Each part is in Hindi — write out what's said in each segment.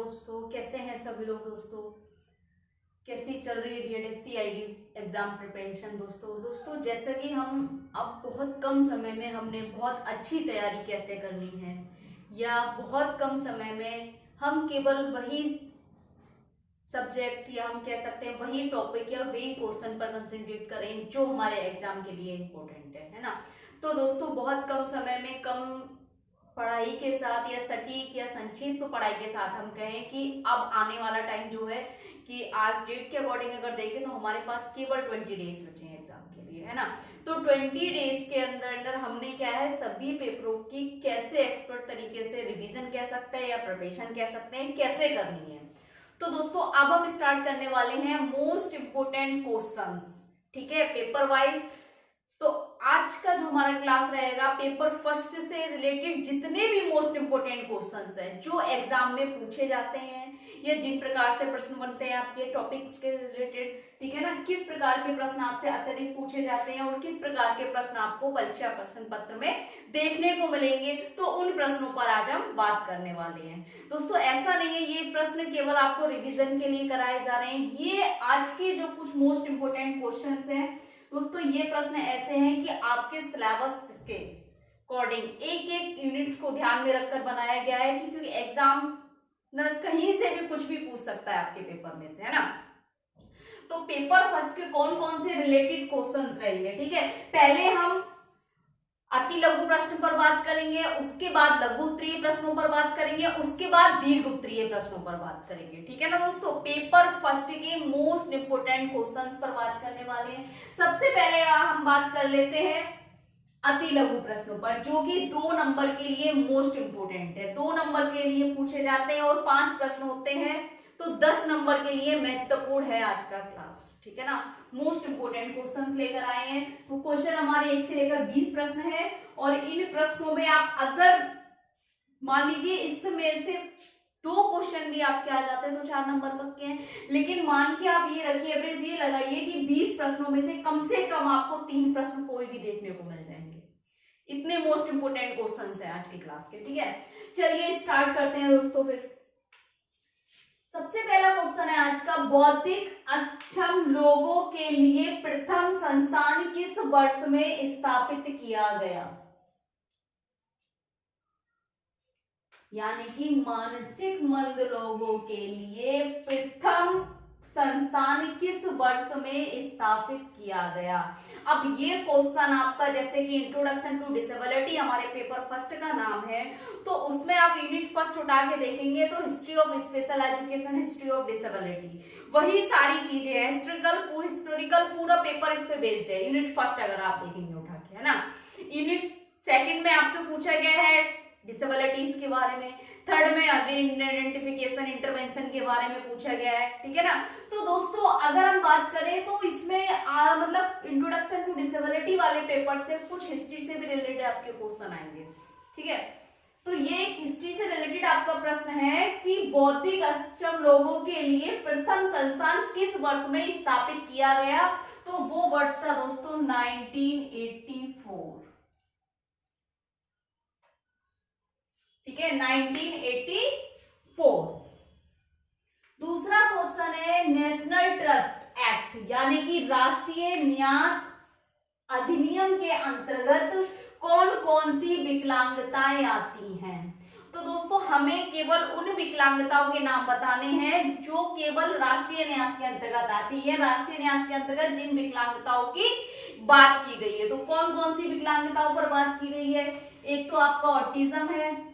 दोस्तों, कैसे हैं सभी लोग। दोस्तों कैसी चल रही है डीएडएससी आईडी एग्जाम प्रिपरेशन। दोस्तों जैसे कि हम अब बहुत कम समय में हमने बहुत अच्छी तैयारी कैसे करनी है, या बहुत कम समय में हम केवल वही सब्जेक्ट या हम कह सकते हैं वही टॉपिक या वही क्वेश्चन पर कंसंट्रेट करें जो हमारे एग्जाम के लिए इम्पोर्टेंट है ना। तो दोस्तों बहुत कम समय में कम पढ़ाई के साथ या सटीक या संक्षिप्त पढ़ाई के साथ हम कहें कि अब आने वाला टाइम जो है कि आज डेट के अकॉर्डिंग अगर देखें तो हमारे पास केवल 20 डेज बचे हैं एग्जाम के लिए, है ना। तो 20 डेज के अंदर अंदर हमने क्या है सभी पेपरों की कैसे एक्सपर्ट तरीके से रिवीजन कह सकते हैं या प्रिपरेशन कह सकते हैं कैसे करनी है। तो दोस्तों अब हम स्टार्ट करने वाले हैं मोस्ट इंपोर्टेंट क्वेश्चंस, ठीक है, पेपर वाइज। तो आज का जो हमारा क्लास रहेगा पेपर फर्स्ट से रिलेटेड जितने भी मोस्ट इंपोर्टेंट क्वेश्चंस हैं जो एग्जाम में पूछे जाते हैं या जिन प्रकार से प्रश्न बनते हैं आपके टॉपिक्स के रिलेटेड, ठीक है ना, किस प्रकार के प्रश्न आपसे अत्यधिक पूछे जाते हैं और किस प्रकार के प्रश्न आपको परीक्षा प्रश्न पत्र में देखने को मिलेंगे, तो उन प्रश्नों पर आज हम बात करने वाले हैं। दोस्तों ऐसा नहीं है ये प्रश्न केवल आपको रिविजन के लिए कराए जा रहे हैं, ये आज के जो कुछ मोस्ट इंपोर्टेंट क्वेश्चंस हैं दोस्तों, ये प्रश्न ऐसे हैं कि आपके सिलेबस के अकॉर्डिंग एक एक यूनिट को ध्यान में रखकर बनाया गया है कि क्योंकि एग्जाम कहीं से भी कुछ भी पूछ सकता है आपके पेपर में से, है ना। तो पेपर फर्स्ट के कौन कौन से रिलेटेड क्वेश्चंस रहेंगे, ठीक है। पहले हम अति लघु प्रश्न पर बात करेंगे, उसके बाद लघु उत्तरीय प्रश्नों पर बात करेंगे, उसके बाद दीर्घ उत्तरीय प्रश्नों पर बात करेंगे, ठीक है ना दोस्तों। पेपर फर्स्ट के मोस्ट इंपोर्टेंट क्वेश्चंस पर बात करने वाले हैं। सबसे पहले हम बात कर लेते हैं अति लघु प्रश्नों पर, जो कि 2 नंबर के लिए मोस्ट इंपोर्टेंट है। 2 नंबर के लिए पूछे जाते हैं और 5 प्रश्न होते हैं, तो 10 नंबर के लिए महत्वपूर्ण है आज का क्लास, ठीक है ना। मोस्ट इंपोर्टेंट क्वेश्चंस लेकर आए हैं। तो क्वेश्चन हमारे 1 से लेकर 20 प्रश्न है और इन प्रश्नों में आप अगर मान लीजिए इसमें से 2 क्वेश्चन भी आपके आ जाते हैं तो 4 नंबर पक्के हैं, लेकिन मान के आप ये रखिए एवरेज ये लगाइए कि 20 प्रश्नों में से कम आपको 3 प्रश्न कोई भी देखने को मिल जाएंगे। इतने मोस्ट इंपोर्टेंट क्वेश्चंस हैं आज की क्लास के, ठीक है। चलिए स्टार्ट करते हैं दोस्तों। फिर सबसे पहला क्वेश्चन है आज का, बौद्धिक अक्षम लोगों के लिए प्रथम संस्थान किस वर्ष में स्थापित किया गया। यानी कि मानसिक मंद लोगों के लिए प्रथम संस्थान किस वर्ष में स्थापित किया गया। अब ये क्वेश्चन आपका जैसे कि इंट्रोडक्शन टू डिसेबिलिटी हमारे पेपर फर्स्ट का नाम है, तो उसमें आप यूनिट फर्स्ट उठा के देखेंगे तो history of special education, history of disability, वही सारी चीजें हैं। हिस्टोरिकल पूरा पेपर इस पे बेस्ड है। यूनिट फर्स्ट अगर आप देखेंगे उठा के, है ना। यूनिट सेकंड में आपसे पूछा गया है डिसेबिलिटीज के बारे में, थर्ड में आइडेंटिफिकेशन इंटरवेंशन के बारे में पूछा गया है, ठीक है ना। तो दोस्तों अगर हम बात करें तो इसमें मतलब इंट्रोडक्शन टू डिसेबिलिटी वाले पेपर से कुछ हिस्ट्री से भी रिलेटेड आपके क्वेश्चन आएंगे, ठीक है। तो ये एक हिस्ट्री से रिलेटेड आपका प्रश्न है कि बौद्धिक अक्षम लोगों के लिए प्रथम संस्थान किस वर्ष में स्थापित किया गया। तो वो वर्ष था दोस्तों 1984, ठीक है, 1984। दूसरा क्वेश्चन है नेशनल ट्रस्ट एक्ट यानी कि राष्ट्रीय न्यास अधिनियम के अंतर्गत कौन कौन सी विकलांगताएं आती हैं। तो दोस्तों हमें केवल उन विकलांगताओं के नाम बताने हैं जो केवल राष्ट्रीय न्यास के अंतर्गत आती है। राष्ट्रीय न्यास के अंतर्गत जिन विकलांगताओं की बात की गई है, तो कौन कौन सी विकलांगताओं पर बात की गई है। एक तो आपका ऑटिज्म है,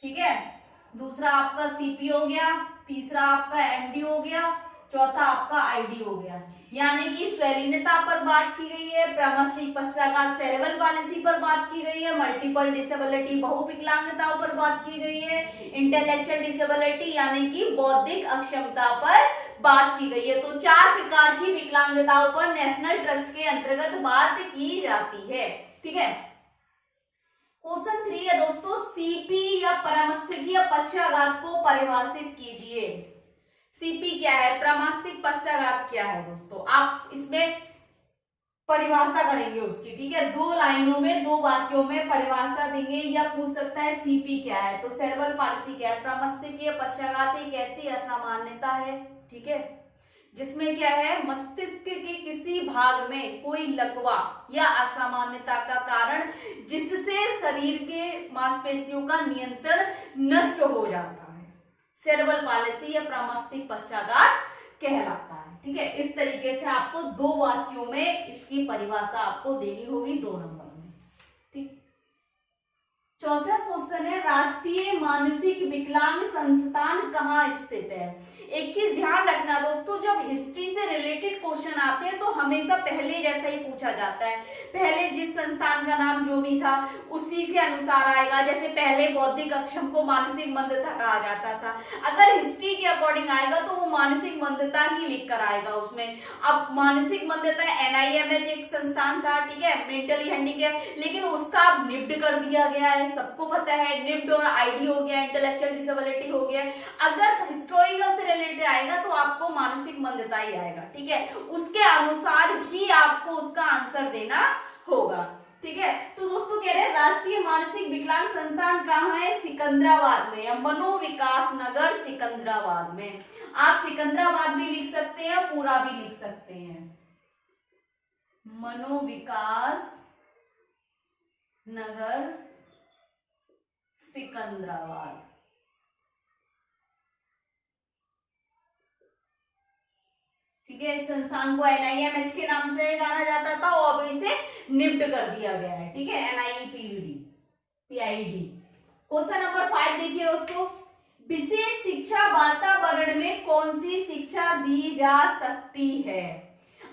ठीक है, दूसरा आपका सीपी हो गया, तीसरा आपका एमडी हो गया, चौथा आपका आईडी हो गया। यानी कि स्वलीनता पर बात की गई है, प्रमस्तिष्क पश्चाघात सेरेब्रल पॉलिसी पर बात की गई है, मल्टीपल डिसेबिलिटी बहुविकलांगताओं पर बात की गई है, इंटेलेक्चुअल डिसेबिलिटी यानी कि बौद्धिक अक्षमता पर बात की गई है। तो 4 प्रकार की विकलांगताओं पर नेशनल ट्रस्ट के अंतर्गत बात की जाती है, ठीक है। क्वेश्चन 3 है दोस्तों, सीपी या प्रमस्तिष्क पश्चाघात को परिभाषित कीजिए। सीपी क्या है, प्रमस्तिष्क पश्चाघात क्या है दोस्तों। आप इसमें परिभाषा करेंगे उसकी, ठीक है। 2 लाइनों में 2 वाक्यों में परिभाषा देंगे, या पूछ सकता है सीपी क्या है, तो सेरेब्रल पाल्सी क्या है, प्रमस्तिष्कीय पक्षाघात एक ऐसी असामान्यता है, ठीक है, जिसमें क्या है, मस्तिष्क के किसी भाग में कोई लकवा या असामान्यता का कारण जिससे शरीर के मांसपेशियों का नियंत्रण नष्ट हो जाता है, सेरेब्रल पाल्सी या प्रमस्तिष्क पक्षाघात कहलाता है, ठीक है। इस तरीके से आपको 2 वाक्यों में इसकी परिभाषा आपको देनी होगी 2 नंबर में, ठीक। चौथा क्वेश्चन है, राष्ट्रीय मानसिक विकलांग संस्थान कहाँ स्थित है। एक चीज ध्यान रखना दोस्तों, जब हिस्ट्री से रिलेटेड क्वेश्चन आते हैं तो हमेशा पहले जैसा ही पूछा जाता है, पहले जिस संस्थान का नाम जो भी था उसी के अनुसार आएगा। जैसे पहले बौद्धिक अक्षम को मानसिक मंदता कहा जाता था, अगर हिस्ट्री के अकॉर्डिंग आएगा तो वो मानसिक मंदता ही लिख कर आएगा उसमें। अब मानसिक मंदता NIMH एक संस्थान था, ठीक है, मेंटली हैंडीकैप, लेकिन उसका अब निप्ड कर दिया गया है, सबको पता है, निप्ड और ID हो गया, इंटेलेक्चुअल डिसेबिलिटी हो गया। अगर हिस्टोरिकल से रिलेटेड आएगा तो आपको मानसिक मंदता ही आएगा, ठीक है, उसके अनुसार ही आपको उसका आंसर देना होगा, ठीक है। तो दोस्तों कह रहे हैं राष्ट्रीय मानसिक विकलांग संस्थान कहाँ है, सिकंदराबाद में, या मनोविकास नगर सिकंदराबाद में। आप सिकंदराबाद भी लिख सकते हैं, पूरा भी लिख सकते हैं, मनोविकास नगर सिकंदराबाद, ठीक है। इस संस्थान को NIMH के नाम से जाना जाता था और अब इसे निप्ड कर दिया गया है, ठीक है, PID। क्वेश्चन नंबर 5 देखिए दोस्तों, विशेष शिक्षा वातावरण में कौन सी शिक्षा दी जा सकती है।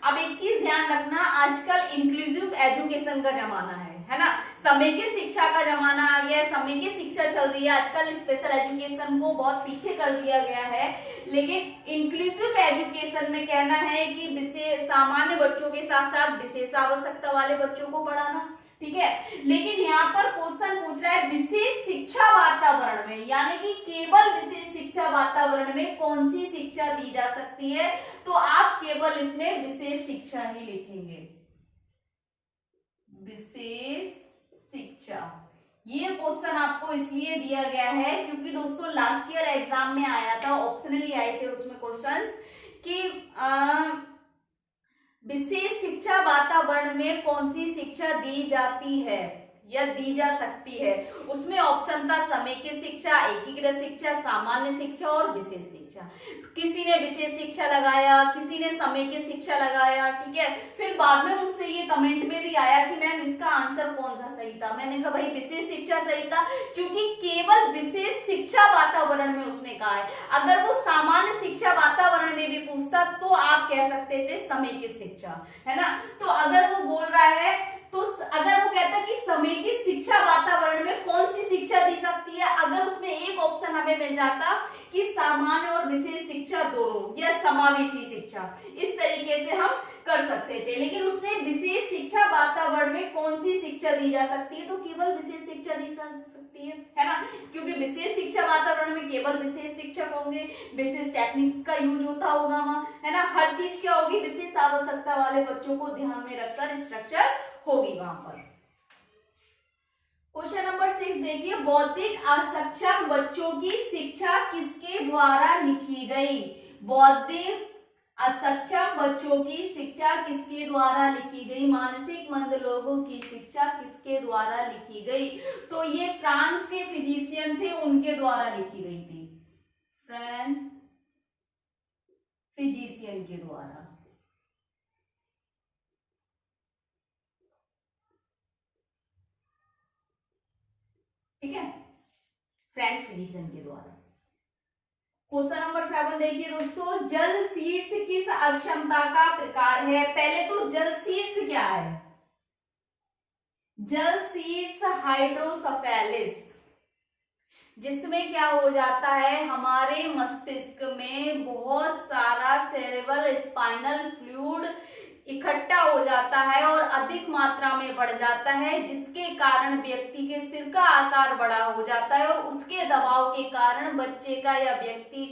अब एक चीज ध्यान रखना, आजकल इंक्लूसिव एजुकेशन का जमाना है ना, समेकित शिक्षा का जमाना आ गया है, समेकित शिक्षा चल रही है आजकल, स्पेशल एजुकेशन को बहुत पीछे कर दिया गया है। लेकिन इंक्लूसिव एजुकेशन में कहना है कि विशेष सामान्य बच्चों के साथ साथ विशेष आवश्यकता वाले बच्चों को पढ़ाना, ठीक है। लेकिन यहाँ पर क्वेश्चन पूछ रहा है विशेष शिक्षा वातावरण में, यानी कि केवल विशेष शिक्षा वातावरण में कौन सी शिक्षा दी जा सकती है, तो आप केवल इसमें विशेष शिक्षा ही लिखेंगे, विशेष शिक्षा। ये क्वेश्चन आपको इसलिए दिया गया है क्योंकि दोस्तों लास्ट ईयर एग्जाम में आया था, ऑप्शनली आए थे उसमें क्वेश्चंस कि विशेष शिक्षा वातावरण में कौन सी शिक्षा दी जाती है या दी जा सकती है। उसमें ऑप्शन था समेकित शिक्षा, एकीकृत शिक्षा, सामान्य शिक्षा और विशेष शिक्षा। किसी ने विशेष शिक्षा लगाया, किसी ने समेकित शिक्षा लगाया, ठीक है। फिर बाद में मुझसे ये कमेंट में भी आया कि मैम इसका आंसर कौन सा सही था। मैंने कहा भाई विशेष शिक्षा सही था, क्योंकि केवल विशेष शिक्षा वातावरण में उसने कहा है। अगर वो सामान्य शिक्षा वातावरण में भी पूछता तो आप कह सकते थे समेकित शिक्षा, है ना। तो अगर वो बोल रहा है, तो अगर वो कहता है कि समेकित शिक्षा वातावरण में कौन सी शिक्षा दी सकती है, अगर उसमें एक ऑप्शन हमें मिल जाता कि सामान्य और विशेष शिक्षा दोनों या समावेशी शिक्षा, इस तरीके से हम कर सकते थे। लेकिन उसने विशेष शिक्षा वातावरण में कौन सी शिक्षा दी जा सकती है, तो केवल विशेष शिक्षा दी जा सकती है ना, क्योंकि विशेष शिक्षा वातावरण में केवल विशेष शिक्षक होंगे, विशेष टेक्निक का यूज होता होगा वहां, है ना। हर चीज क्या होगी, विशेष आवश्यकता वाले बच्चों को ध्यान में रखकर स्ट्रक्चर होगी वहां पर। क्वेश्चन नंबर 6 देखिए, बौद्धिक असक्षम बच्चों की शिक्षा किसके द्वारा लिखी गई। बौद्धिक असक्षम बच्चों की शिक्षा किसके द्वारा लिखी गई, मानसिक मंद लोगों की शिक्षा किसके द्वारा लिखी गई। तो ये फ्रांस के फिजिशियन थे, उनके द्वारा लिखी गई थी, फ्रेंच फिजिशियन के द्वारा, ठीक है, फ्रेंच फिजिशियन के द्वारा। क्वेश्चन नंबर 7 देखिए दोस्तों, जल शीर्ष किस अक्षमता का प्रकार है। पहले तो जल शीर्ष क्या है, जल शीर्ष हाइड्रोसेफेलस, जिसमें क्या हो जाता है, हमारे मस्तिष्क में बहुत सारा सेरेब्रल स्पाइनल फ्लूइड इकट्ठा हो जाता है और अधिक मात्रा में बढ़ जाता है, जिसके कारण व्यक्ति के सिर का आकार बड़ा हो जाता है और उसके दबाव के कारण बच्चे का या व्यक्ति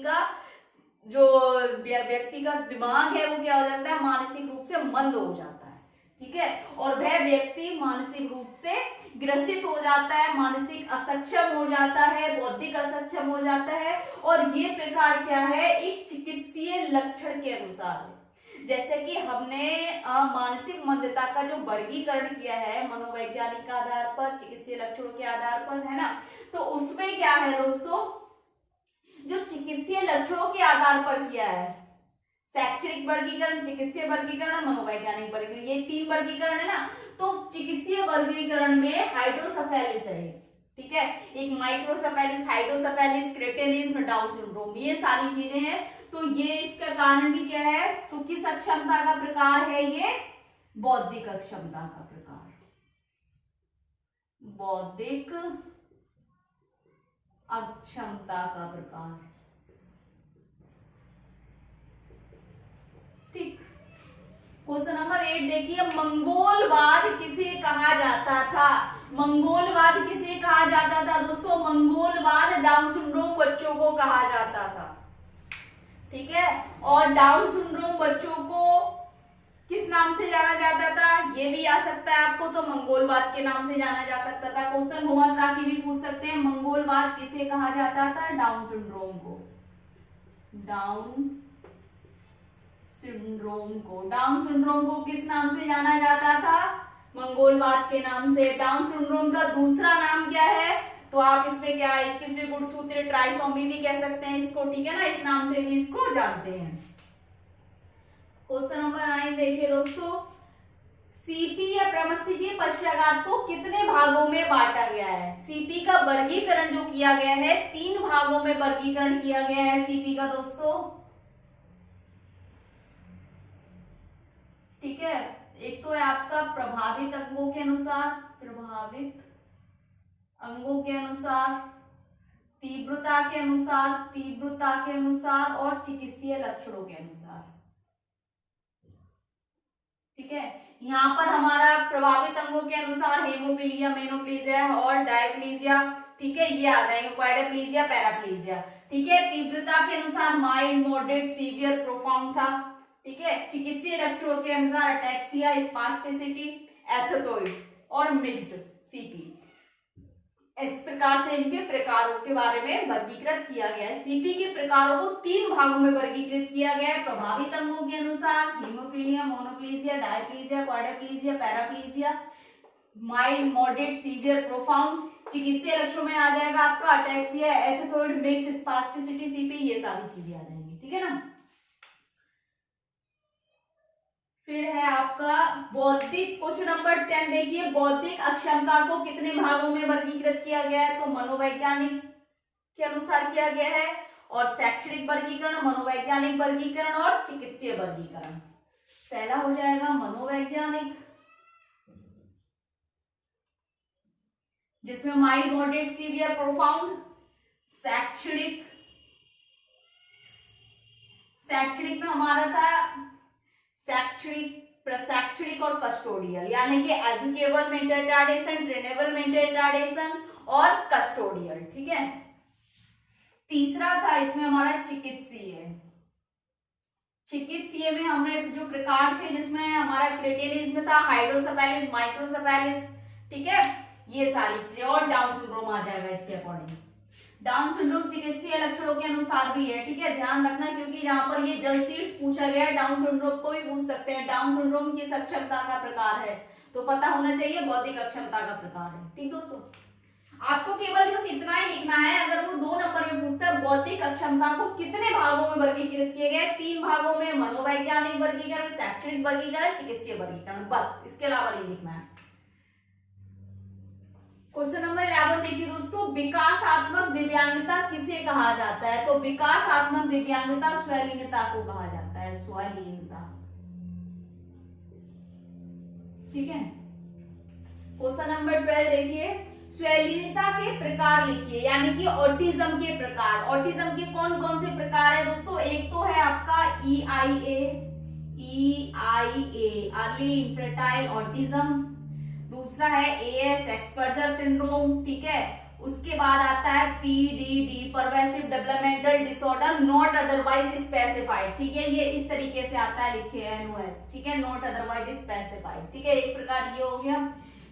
का दिमाग है वो क्या हो जाता है, मानसिक रूप से मंद हो जाता है, ठीक है, और वह व्यक्ति मानसिक रूप से ग्रसित हो जाता है, मानसिक असक्षम हो जाता है, बौद्धिक असक्षम हो जाता है। और ये प्रकार क्या है, एक चिकित्सीय लक्षण के अनुसार है। जैसे कि हमने मानसिक मंदता का जो वर्गीकरण किया है मनोवैज्ञानिक आधार पर, चिकित्सीय लक्षणों के आधार पर, है ना, तो उसमें क्या है दोस्तों, जो चिकित्सीय लक्षणों के आधार पर किया है, शैक्षणिक वर्गीकरण, चिकित्सीय वर्गीकरण, मनोवैज्ञानिक वर्गीकरण, ये 3 वर्गीकरण है ना। तो चिकित्सीय वर्गीकरण में हाइड्रोसेफेलिस है, ठीक है, एक माइक्रोसेफेलिस, हाइड्रोसेफेलिस, क्रेटिनिज्म, डाउन सिंड्रोम, ये सारी चीजें हैं। तो ये इसका कारण भी क्या है, तो किस अक्षमता का प्रकार है, ये बौद्धिक अक्षमता का प्रकार, बौद्धिक अक्षमता का प्रकार। ठीक, क्वेश्चन नंबर 8 देखिए, मंगोलवाद किसे कहा जाता था? मंगोलवाद किसे कहा जाता था दोस्तों? मंगोलवाद डाउन सिंड्रोम बच्चों को कहा जाता था, ठीक है। और डाउन सिंड्रोम बच्चों को किस नाम से जाना जाता था, ये भी आ सकता है आपको, तो मंगोलवाद के नाम से जाना जा सकता था। क्वेश्चन घुमा के भी पूछ सकते हैं, मंगोलवाद किसे कहा जाता था? डाउन सिंड्रोम को, डाउन सिंड्रोम को, डाउन सिंड्रोम को किस नाम से जाना जाता था? मंगोलवाद के नाम से। डाउन सिंड्रोम का दूसरा नाम क्या है, तो आप इसमें क्या 21वीं गुणसूत्री ट्राइसोमी भी कह सकते हैं इसको, ठीक है ना, इस नाम से भी इसको जानते हैं। क्वेश्चन नंबर 9 देखिए दोस्तों, सीपी या प्रमस्थितीय पश्चाघात को कितने भागों में बांटा गया है? सीपी का वर्गीकरण जो किया गया है, 3 भागों में वर्गीकरण किया गया है सीपी का दोस्तों, ठीक है। एक तो है आपका प्रभावित अंगों के अनुसार, प्रभावित अंगों के अनुसार, तीव्रता के अनुसार, तीव्रता के अनुसार, और चिकित्सीय लक्षणों के अनुसार, ठीक है। यहाँ पर हमारा प्रभावित अंगों के अनुसार हेमोफीलिया, मेनोप्लीजिया और डायप्लीजिया, ठीक है, ये आ जाएंगे, क्वाड्रिप्लीजिया, पैराप्लीजिया, ठीक है। तीव्रता के अनुसार माइल्ड, मॉडरेट, सीवियर, प्रोफाउंड था, ठीक है। चिकित्सीय लक्षणों के अनुसार अटैक्सिया, स्पास्टिसिटी, एथेटोइड और मिक्स्ड सीपी। इस प्रकार से इनके प्रकारों के बारे में वर्गीकृत किया गया है। सीपी के प्रकारों को 3 भागों में वर्गीकृत किया गया है, प्रभावित अंगों के अनुसार hemophilia, monoplegia, diplegia, quadriplegia, paraplegia, mild, moderate, severe, profound. चिकित्सीय लक्षणों में आ जाएगा आपका ataxia, athetoid, mix, spasticity, CP, ये सारी चीजें आ जाएंगी, ठीक है ना। फिर है आपका बौद्धिक, क्वेश्चन नंबर 10 देखिए, बौद्धिक अक्षमता को कितने भागों में वर्गीकृत किया गया है? तो मनोवैज्ञानिक के अनुसार किया गया है, और शैक्षणिक वर्गीकरण, मनोवैज्ञानिक वर्गीकरण और चिकित्सीय वर्गीकरण। पहला हो जाएगा मनोवैज्ञानिक, जिसमें माइल्ड, मॉडरेट, सीवियर, प्रोफाउंड। शैक्षणिक, शैक्षणिक में हमारा था शैक्षणिक, प्रशैक्षणिक और कस्टोडियल, यानी कि educable mental retardation, trainable mental retardation और कस्टोडियल, ठीक है। तीसरा था इसमें हमारा चिकित्सीय। चिकित्सीय में हमने जो प्रकार थे, जिसमें हमारा क्रेटिनिज्म था, हाइड्रोसेफेलिस, माइक्रोसेफेलिस, ठीक है, ये सारी चीजें, और डाउन सिंड्रोम आ जाएगा इसके अकॉर्डिंग। डाउन सिंड्रोम चिकित्सीय लक्षणों के अनुसार भी है, ठीक है, ध्यान रखना, क्योंकि यहाँ पर ये जल सीड्स पूछा गया है, डाउन सिंड्रोम को भी पूछ सकते हैं। डाउन सिंड्रोम किस अक्षमता का प्रकार है, तो पता होना चाहिए बौद्धिक अक्षमता का प्रकार है, ठीक दोस्तों। आपको केवल बस इतना ही लिखना है, अगर वो 2 नंबर में पूछता है बौद्धिक अक्षमता को कितने भागों में वर्गीकृत किए गए, 3 भागों में, मनोवैज्ञानिक वर्गीकरण, शैक्षणिक वर्गीकरण, चिकित्सीय वर्गीकरण, बस इसके अलावा नहीं लिखना है। क्वेश्चन नंबर 11 देखिए दोस्तों, विकासात्मक दिव्यांगता किसे कहा जाता है? तो विकासात्मक दिव्यांगता स्वलीनता को कहा जाता है, स्वलीनता, ठीक है। क्वेश्चन नंबर 12 देखिए, स्वलीनता के प्रकार लिखिए, यानी कि ऑटिज्म के प्रकार। ऑटिज्म के कौन कौन से प्रकार है दोस्तों? एक तो है आपका EIA, अर्ली इन्फेंटाइल ऑटिज्म। दूसरा है AS, एक्सपर्जर सिंड्रोम, ठीक है। उसके बाद आता है PDD, pervasive developmental disorder not otherwise specified, ठीक है, ये इस तरीके से आता है, लिखे NOS, ठीक है, नॉट अदरवाइज स्पेसिफाइड, ठीक है, एक प्रकार ये हो गया।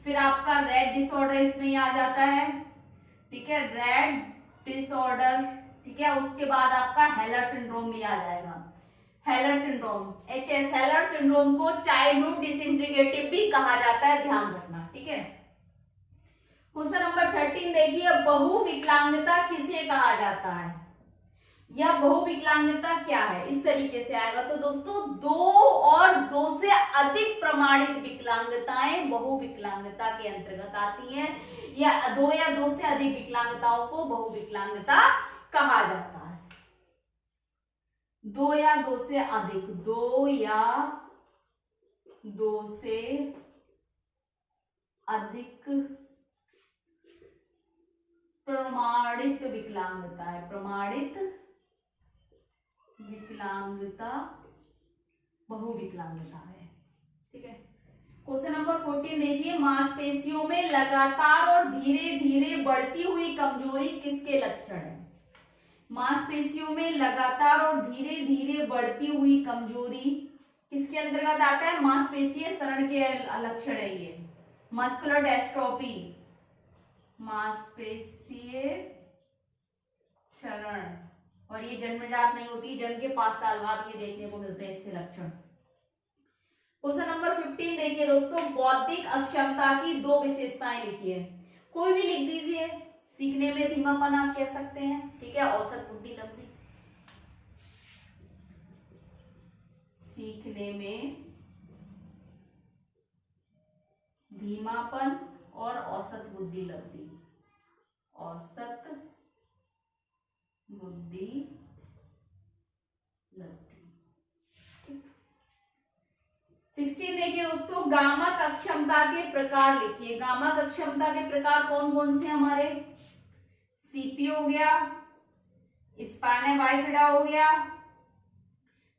फिर आपका रेड डिसऑर्डर इसमें ही आ जाता है, ठीक है, रेड डिसऑर्डर, ठीक है, उसके बाद आपका हेलर सिंड्रोम भी आ जाएगा, हेलर सिंड्रोम, HS, हेलर सिंड्रोम को चाइल्डहुड डिसइंटीग्रेटिव भी कहा जाता है, ध्यान रखना, ठीक है। क्वेश्चन नंबर 13 देखिए, बहुविकलांगता किसे कहा जाता है या बहुविकलांगता क्या है, इस तरीके से आएगा। तो दोस्तों 2 और 2 से अधिक प्रमाणित विकलांगताएं बहुविकलांगता के अंतर्गत आती हैं, या 2 या 2 से अधिक विकलांगताओं को बहुविकलांगता कहा जाता है। 2 या 2 से अधिक, 2 या 2 से अधिक प्रमाणित विकलांगता है, प्रमाणित विकलांगता बहुविकलांगता है, ठीक है। क्वेश्चन नंबर 14 देखिए, मांसपेशियों में लगातार और धीरे धीरे बढ़ती हुई कमजोरी किसके लक्षण है? मांसपेशियों में लगातार और धीरे धीरे बढ़ती हुई कमजोरी किसके अंतर्गत आता है? मांसपेशीय क्षरण के लक्षण है ये, मस्कुलर डेस्ट्रोफी, मांसपेशीय क्षरण, और ये जन्मजात नहीं होती, जन्म के 5 साल बाद ये देखने को मिलते हैं इसके लक्षण। क्वेश्चन नंबर 15 देखिए दोस्तों, बौद्धिक अक्षमता की 2 विशेषताएं लिखिए, कोई भी लिख दीजिए, सीखने में धीमापन आप कह सकते हैं, ठीक है, औसत बुद्धि लब्धि, सीखने में धीमापन और औसत बुद्धि लब्धि, औसत बुद्धि लब्धि। 16 देखिए दोस्तों, गामक अक्षमता के प्रकार लिखिए, गामक अक्षमता के प्रकार कौन कौन से हमारे? CP हो गया, स्पाइना बाइफिडा हो गया,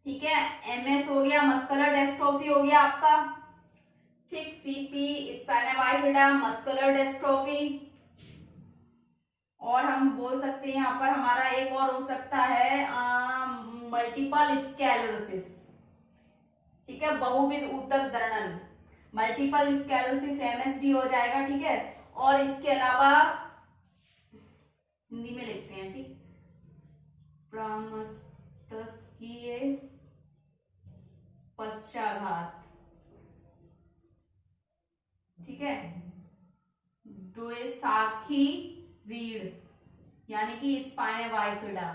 ठीक है, MS हो गया, मस्कुलर डेस्ट्रोफी हो गया आपका, ठीक, CP, spina bifida, muscular dystrophy, और हम बोल सकते हैं यहाँ पर हमारा एक और हो सकता है मल्टीपल स्क्लेरोसिस, ठीक है, बहुविध ऊतक दर्णन, मल्टीपल स्क्लेरोसिस MS भी हो जाएगा, ठीक है, और इसके अलावा हिंदी में लिखते हैं, ठीक, प्रमस्तिष्कीय पश्चाघात, ठीक है, द्विशाखी रीढ़ यानी कि स्पाइना बाइफिडा,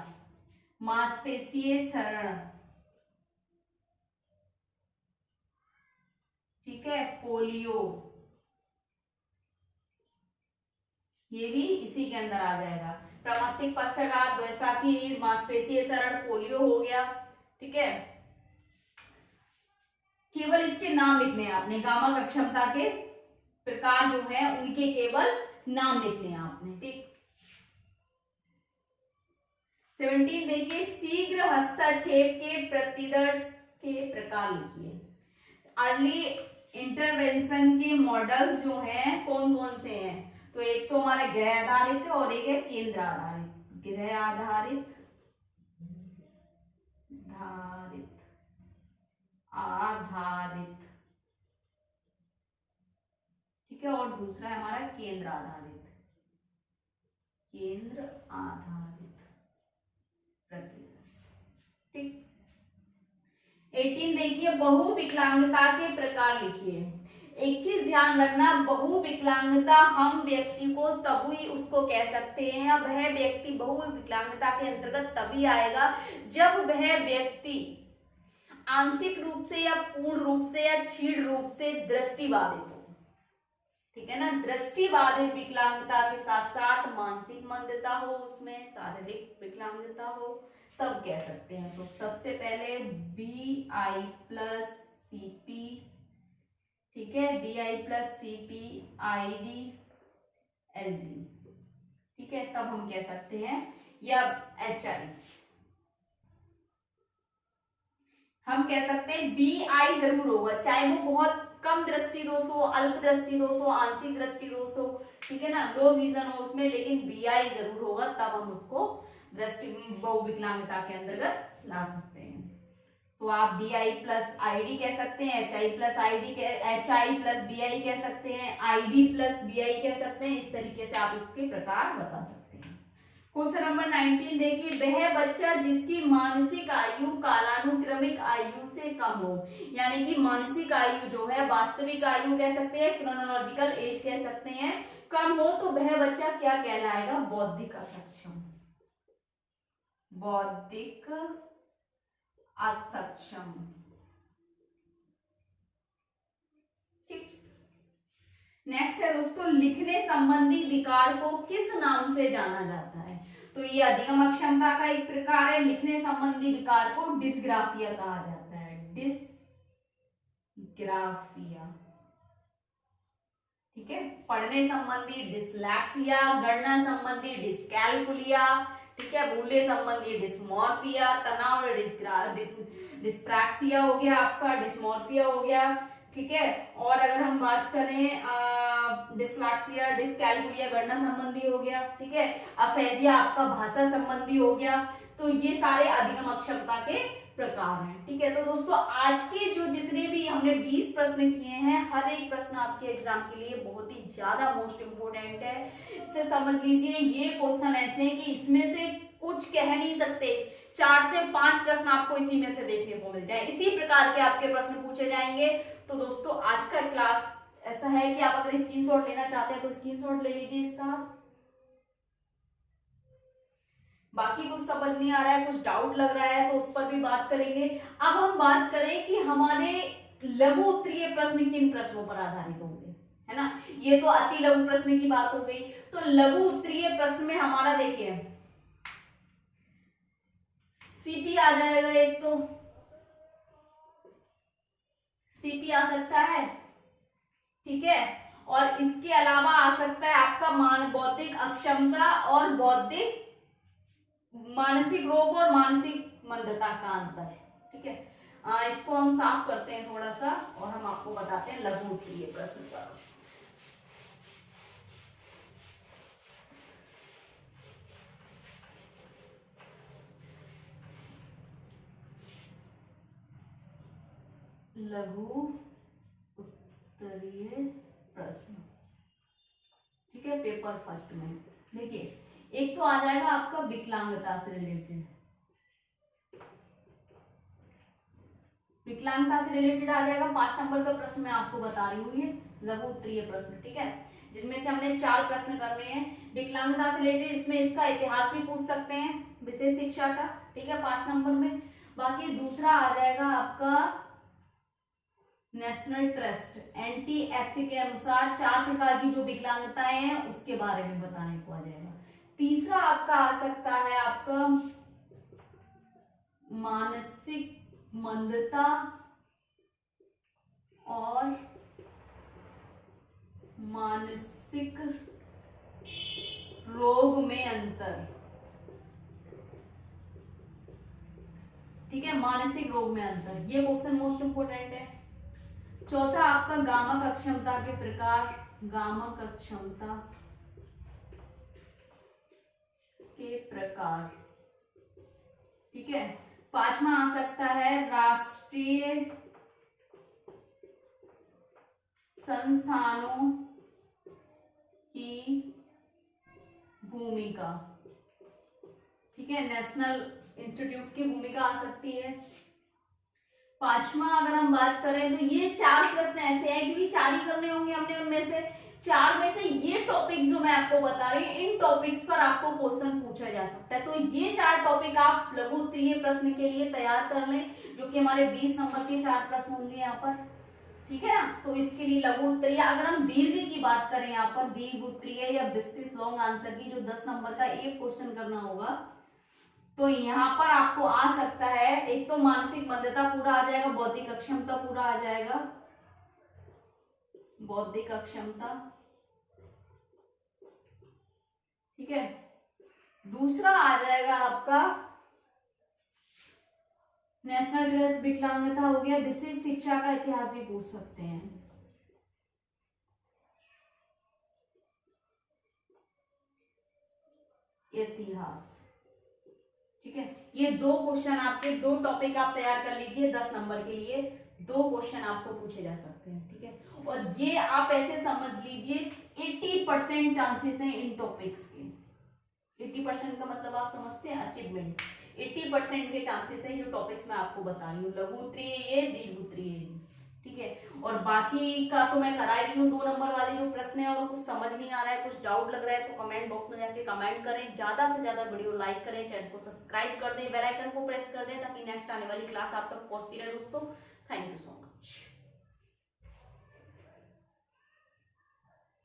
मांसपेशीय क्षरण, ठीक है, पोलियो, ये भी इसी के अंदर आ जाएगा, प्रमस्तिष्क पश्चाघात, द्विशाखी रीढ़, मांसपेशीय क्षरण, पोलियो हो गया, ठीक है। केवल इसके नाम लिखने हैं आपने, गामक अक्षमता के प्रकार जो है उनके केवल नाम लिखने हैं आपने, ठीक। 17 देखिए, शीघ्र हस्तक्षेप के प्रतिदर्श के प्रकार लिखिए, अर्ली इंटरवेंशन के मॉडल्स जो हैं कौन कौन से हैं? तो एक तो हमारा गृह आधारित है और एक है केंद्र आधारित, गृह आधारित आधारित, ठीक है, और दूसरा है हमारा केंद्र आधारित, केंद्र आधारित प्रतिदर्श, ठीक। 18 देखिए, बहुविकलांगता के प्रकार लिखिए। एक चीज ध्यान रखना, बहुविकलांगता हम व्यक्ति को तभी उसको कह सकते हैं, या वह व्यक्ति बहुविकलांगता के अंतर्गत तभी आएगा जब वह व्यक्ति आंशिक रूप से या पूर्ण रूप से या क्षीण रूप से दृष्टिबाधित हो, ठीक है ना, दृष्टिबाधित विकलांगता के साथ साथ मानसिक मंदता हो, उसमें शारीरिक विकलांगता हो, तब कह सकते हैं। तो सबसे पहले BI प्लस CP, ठीक है, BI plus CP ID LD, ठीक है, तब हम कह सकते हैं, या HI हम कह सकते हैं, BI जरूर होगा, चाहे वो बहुत कम दृष्टि दोष हो, अल्प दृष्टि दोष हो, आंशिक दृष्टि दोष हो, ठीक है ना, लो विजन हो उसमें, लेकिन बीआई जरूर होगा, तब हम उसको दृष्टि बहुविकलांगता के अंतर्गत ला सकते हैं। तो आप B I plus I D कह सकते हैं, H I plus I D, H I plus B I कह सकते हैं, I D plus B I कह सकते हैं। इस तरीके से आप इसके प्रकार बता सकते हैं। क्वेश्चन नंबर 19 देखिए, वह बच्चा जिसकी मानसिक आयु कालानुक्रमिक आयु से कम हो, यानी कि मानसिक आयु जो है वास्तविक आयु कह सकते हैं, क्रोनोलॉजिकल एज कह सकते हैं, कम हो, तो वह बच्चा क्या कहलाएगा? बौद्धिक असक्षम। बौद्धिक असक्षम। ठीक। नेक्स्ट है दोस्तों, लिखने संबंधी विकार को किस नाम से जाना जाता है? तो ये अधिगम अक्षमता का एक प्रकार है। लिखने संबंधी विकार को डिस्ग्राफिया कहा जाता है, डिस्ग्राफिया। ठीक है, पढ़ने संबंधी डिसलैक्सिया, गणना संबंधी डिस्कैलकुलिया, ठीक है, भूले संबंधी डिस्मॉर्फिया, तनाव डिस्प्रैक्सिया हो गया आपका, डिस्मॉर्फिया हो गया। ठीक है, और अगर हम बात करें डिसलैक्सिया, डिस्कैलकुलिया गणना संबंधी हो गया। ठीक है, अफेजिया आपका भाषा संबंधी हो गया। तो ये सारे अधिगम अक्षमता के प्रकार हैं। ठीक है, तो दोस्तों आज के जो जितने भी हमने 20 प्रश्न किए हैं, हर एक प्रश्न आपके एग्जाम के लिए बहुत ही ज्यादा मोस्ट इंपोर्टेंट है। इसे समझ लीजिए, ये क्वेश्चन ऐसे हैं कि इसमें से कुछ कह नहीं सकते, 4 से 5 प्रश्न आपको इसी में से देखने को मिल जाए, इसी प्रकार के आपके प्रश्न पूछे जाएंगे। तो दोस्तों आज का क्लास ऐसा है कि आप अगर स्क्रीनशॉट लेना चाहते हैं तो स्क्रीनशॉट ले लीजिए इसका। बाकी कुछ समझ नहीं आ रहा है, कुछ डाउट लग रहा है, तो उस पर भी बात करेंगे। अब हम बात करें कि हमारे लघु उत्तरीय प्रश्न किन प्रश्नों पर आधारित होंगे, है ना। ये तो अति लघु प्रश्न की बात हो गई। तो लघु उत्तरीय प्रश्न में हमारा देखिए सीपी आ जाएगा, एक तो सीपी आ सकता है। ठीक है, और इसके अलावा आ सकता है आपका बौद्धिक अक्षमता और बौद्धिक मानसिक रोग और मानसिक मंदता का अंतर। ठीक है, इसको हम साफ करते हैं थोड़ा सा और हम आपको बताते हैं लघु उत्तरीय प्रश्न पर। लघु उत्तरीय प्रश्न, ठीक है, पेपर फर्स्ट में देखिए, एक तो आ जाएगा आपका विकलांगता से रिलेटेड, विकलांगता से रिलेटेड आ जाएगा। 5 नंबर का प्रश्न मैं आपको बता रही हूँ, ये लघु उत्तरीय प्रश्न। ठीक है, जिनमें से हमने 4 प्रश्न करने हैं विकलांगता से रिलेटेड। इसमें इसका इतिहास भी पूछ सकते हैं, विशेष शिक्षा का। ठीक है, 5 नंबर में। बाकी दूसरा आ जाएगा आपका नेशनल ट्रस्ट एंटी एक्ट के अनुसार 4 प्रकार की जो विकलांगताएं हैं उसके बारे में बताने को आ जाएगा। तीसरा आपका आ सकता है आपका मानसिक मंदता और मानसिक रोग में अंतर। ठीक है, मानसिक रोग में अंतर, ये क्वेश्चन मोस्ट इंपोर्टेंट है। चौथा आपका गामक अक्षमता के प्रकार, गामक अक्षमता के प्रकार। ठीक है, 5वां आ सकता है राष्ट्रीय संस्थानों की भूमिका। ठीक है, नेशनल इंस्टीट्यूट की भूमिका आ सकती है। 5वां अगर हम बात करें तो ये 4 प्रश्न ऐसे हैं, क्योंकि 4 ही करने होंगे हमने, उनमें से 4 में से ये टॉपिक्स जो मैं आपको बता रही हूँ, इन टॉपिक्स पर आपको क्वेश्चन पूछा जा सकता है। तो ये 4 टॉपिक आप लघु उत्तरीय प्रश्न के लिए तैयार कर लें, जो कि हमारे 20 नंबर के 4 प्रश्न होंगे यहाँ पर। ठीक है ना, तो इसके लिए लघु उत्तरीय। अगर हम दीर्घ की बात करें यहाँ पर, दीर्घ उत्तरीय या विस्तृत लॉन्ग आंसर की जो 10 नंबर का एक क्वेश्चन करना होगा, तो यहाँ पर आपको आ सकता है, एक तो मानसिक मंदता पूरा आ जाएगा, बौद्धिक अक्षमता पूरा आ जाएगा, बौद्धिक अक्षमता। ठीक है, दूसरा आ जाएगा आपका नेशनल ट्रस्ट विकलांगता हो गया, विशेष शिक्षा का इतिहास भी पूछ सकते हैं। इतिहास। ठीक है, ये 2 क्वेश्चन आपके, 2 टॉपिक आप तैयार कर लीजिए 10 नंबर के लिए, 2 क्वेश्चन आपको पूछे जा सकते हैं। ठीक है, और ये आप ऐसे समझ लीजिए 80% चांसेस हैं इन टॉपिक्स के। 80% का मतलब आप समझते हैं अचीवमेंट, 80% के चांसेस हैं जो टॉपिक्स मैं आपको बता रही हूँ, लघु उत्तरीय ये, दीर्घ उत्तरीय ये। ठीक है, और बाकी का तो मैं करा रही हूँ 2 नंबर वाले जो प्रश्न है, और कुछ समझ नहीं आ रहा है, कुछ डाउट लग रहा है तो कमेंट बॉक्स में जाके कमेंट करें, ज्यादा से ज्यादा वीडियो लाइक करें, चैनल को सब्सक्राइब कर दें, बेल आइकन को प्रेस कर दें ताकि नेक्स्ट आने वाली क्लास आप तक पहुंचती रहे दोस्तों। Thank you so much.